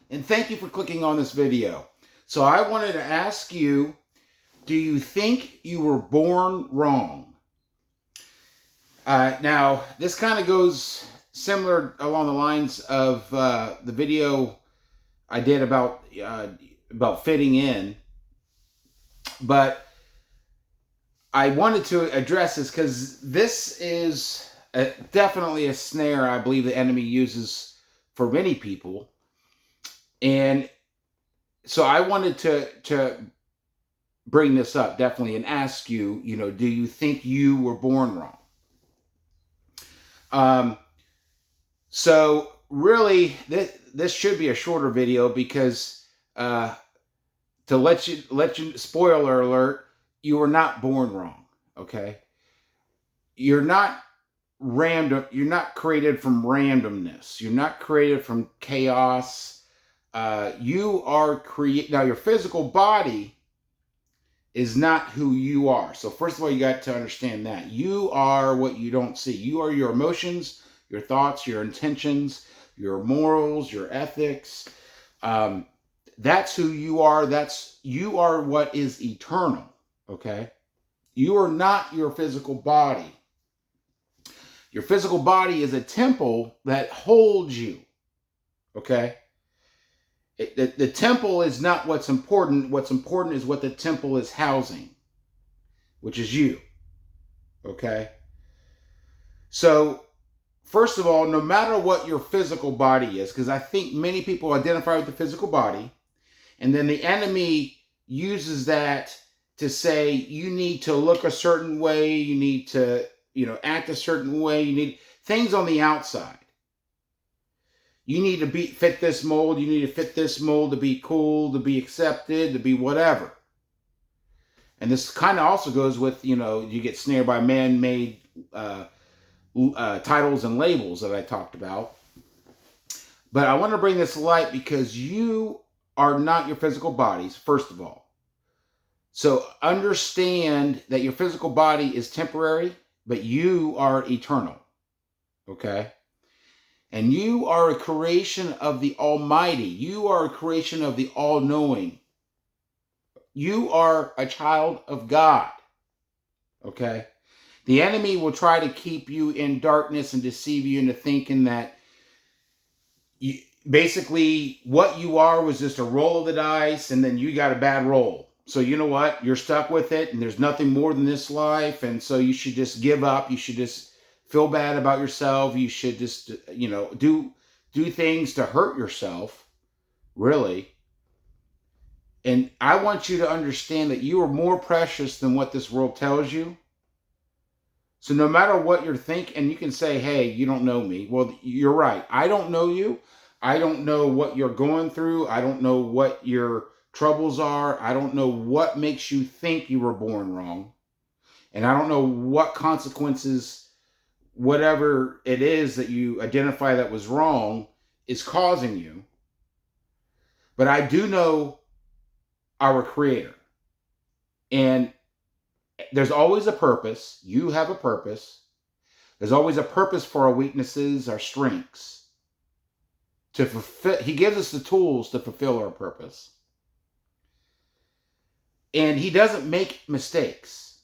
and thank you for clicking on this video. So I wanted to ask you, do you think you were born wrong? Now, this kind of goes similar along the lines of the video I did about fitting in, but I wanted to address this because this is definitely a snare I believe the enemy uses for many people. And so I wanted to bring this up definitely and ask you, do you think you were born wrong? So really, this should be a shorter video because to let you spoiler alert, you were not born wrong. Okay, you're not random. You're not created from randomness. You're not created from chaos. You are create now. Your physical body is not who you are. So first of all, you got to understand that you are what you don't see. You are your emotions, your thoughts, your intentions, your morals, your ethics. That's who you are. You are what is eternal. Okay. You are not your physical body. Your physical body is a temple that holds you. Okay. The temple is not what's important. What's important is what the temple is housing, which is you. Okay. So, first of all, no matter what your physical body is, because I think many people identify with the physical body, and then the enemy uses that to say you need to look a certain way, you need to, act a certain way, you need things on the outside. You need to fit this mold. You need to fit this mold to be cool, to be accepted, to be whatever. And this kind of also goes with, you get snared by man-made titles and labels that I talked about. But I want to bring this to light because you are not your physical bodies, first of all. So understand that your physical body is temporary, but you are eternal. Okay? And you are a creation of the Almighty. You are a creation of the All-Knowing. You are a child of God. Okay? The enemy will try to keep you in darkness and deceive you into thinking that basically what you are was just a roll of the dice and then you got a bad roll. So you know what? You're stuck with it and there's nothing more than this life. And so you should just give up. You should just feel bad about yourself. You should just, do things to hurt yourself, really. And I want you to understand that you are more precious than what this world tells you. So no matter what you're thinking, and you can say, hey, you don't know me. Well, you're right. I don't know you. I don't know what you're going through. I don't know what your troubles are. I don't know what makes you think you were born wrong. And I don't know what consequences, whatever it is that you identify that was wrong, is causing you. But I do know our Creator. And there's always a purpose. You have a purpose. There's always a purpose for our weaknesses, our strengths. He gives us the tools to fulfill our purpose. And he doesn't make mistakes.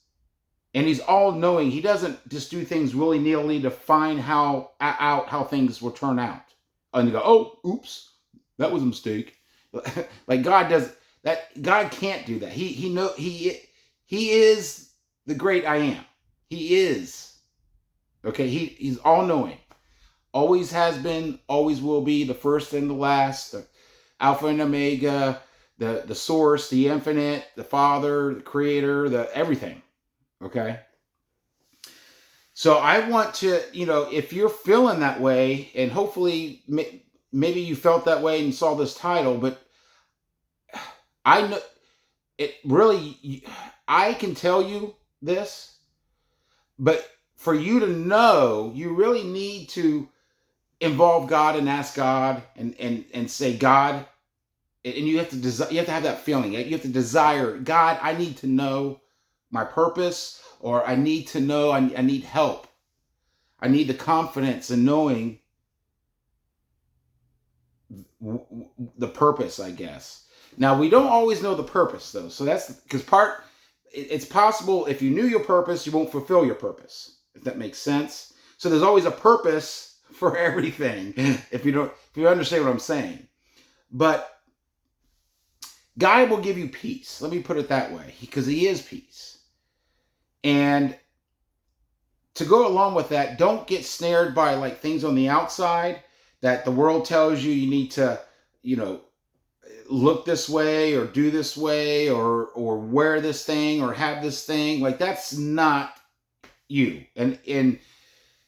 And he's all-knowing. He doesn't just do things willy-nilly to find out how things will turn out. And you go, oh, oops, that was a mistake. Like God does that. God can't do that. He is the great I am. He is. Okay, he's all-knowing. Always has been, always will be, the first and the last, the Alpha and Omega, the source, the infinite, the Father, the Creator, the everything. Okay? So I want to, if you're feeling that way, and hopefully maybe you felt that way and saw this title, but I know it really, I can tell you this, but for you to know, you really need to involve God and ask God and say, God, and you have to have that feeling. You have to desire, God, I need to know my purpose, or I need to know, I need help. I need the confidence in knowing the purpose, I guess. Now, we don't always know the purpose, though. So that's because it's possible if you knew your purpose, you won't fulfill your purpose, if that makes sense. So there's always a purpose for everything, if you understand what I'm saying. But God will give you peace. Let me put it that way, because He is peace. And to go along with that, don't get snared by like things on the outside that the world tells you need to, look this way or do this way or wear this thing or have this thing. Like, that's not you. And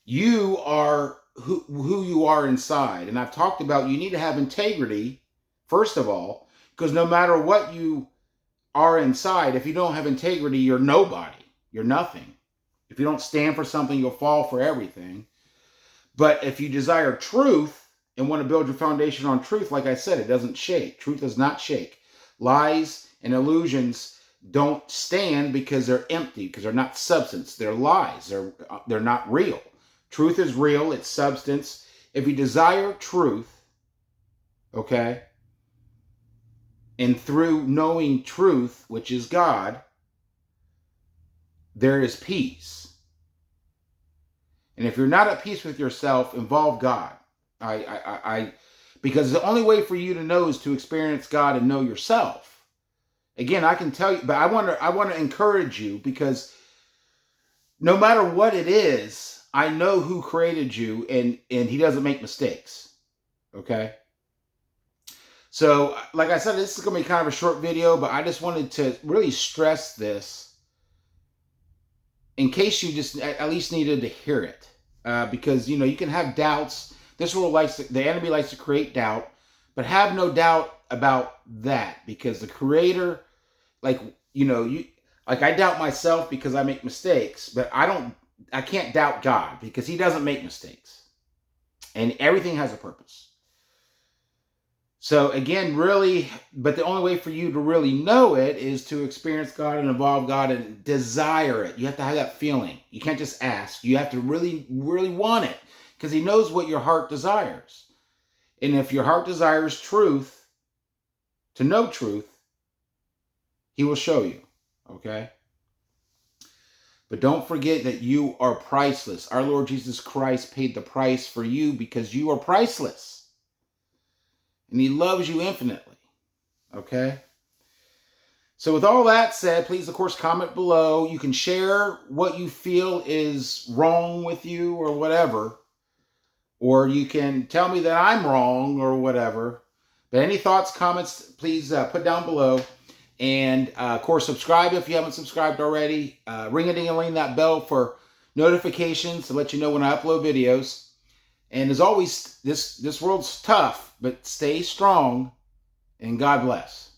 you are who you are inside. And I've talked about you need to have integrity, first of all, because no matter what you are inside, if you don't have integrity, you're nobody. You're nothing. If you don't stand for something, you'll fall for everything. But if you desire truth and want to build your foundation on truth, like I said, it doesn't shake. Truth does not shake. Lies and illusions don't stand because they're empty, because they're not substance. They're lies. They're not real. Truth is real. It's substance. If you desire truth, okay, and through knowing truth, which is God, there is peace. And if you're not at peace with yourself, involve God. Because the only way for you to know is to experience God and know yourself. Again, I can tell you, but I want to encourage you, because no matter what it is, I know who created you, and He doesn't make mistakes. Okay? So, like I said, this is going to be kind of a short video, but I just wanted to really stress this in case you just at least needed to hear it. Because, you can have doubts. The enemy likes to create doubt, but have no doubt about that, because the Creator, like I doubt myself because I make mistakes, but I can't doubt God because He doesn't make mistakes, and everything has a purpose. So again, really, but the only way for you to really know it is to experience God and involve God and desire it. You have to have that feeling. You can't just ask. You have to really, really want it, because He knows what your heart desires. And if your heart desires truth, to know truth, He will show you. Okay? But don't forget that you are priceless. Our Lord Jesus Christ paid the price for you because you are priceless. And He loves you infinitely. Okay? So with all that said, please, of course, comment below. You can share what you feel is wrong with you or whatever. Or you can tell me that I'm wrong or whatever. But any thoughts, comments, please put down below. And, of course, subscribe if you haven't subscribed already. Ring-a-ding-a-ling that bell for notifications to let you know when I upload videos. And as always, this world's tough, but stay strong, and God bless.